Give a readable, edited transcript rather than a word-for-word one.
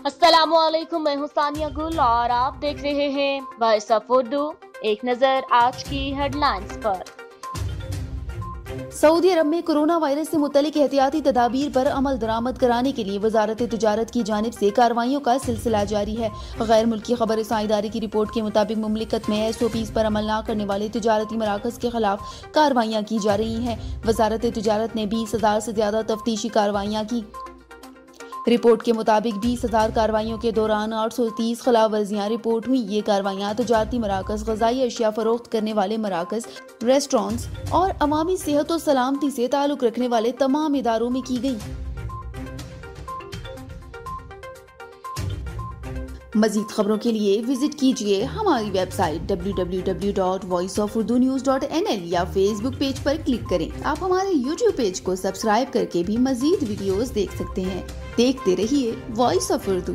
अस्सलामुअलैकुम, मैं हूं सानिया गुल और आप देख रहे हैं वॉइस ऑफ उर्दू। एक नजर आज की हेडलाइंस पर। सऊदी अरब में कोरोना वायरस से मुतल्लिक एहतियाती तदाबीर पर अमल दरामद कराने के लिए वजारत तिजारत की जानिब से कार्रवाइयों का सिलसिला जारी है। गैर मुल्की खबर रसां इदारे की रिपोर्ट के मुताबिक मुमलिकत में SOPs पर अमल न करने वाले तिजारती मराकज के खिलाफ कार्रवाइयाँ की जा रही हैं। वजारत तिजारत ने 20,000 से ज्यादा तफ्तीशी कार्रवाइयाँ की। रिपोर्ट के मुताबिक 20,000 कार्रवाइयों के दौरान 830 खिलाफ वर्जियाँ रिपोर्ट हुई। ये कार्रवाइयाँ तजारती मराकज, ग़ज़ाई अशिया फरोख्त करने वाले मराकज, रेस्टोरेंट्स और अवामी सेहत और सलामती से ताल्लुक़ रखने वाले तमाम इदारों में की गई। मज़ीद खबरों के लिए विजिट कीजिए हमारी वेबसाइट www.voiceofurdunews.nl या फेसबुक पेज पर क्लिक करें। आप हमारे YouTube पेज को सब्सक्राइब करके भी मज़ीद वीडियोस देख सकते हैं। देखते रहिए वॉइस ऑफ उर्दू।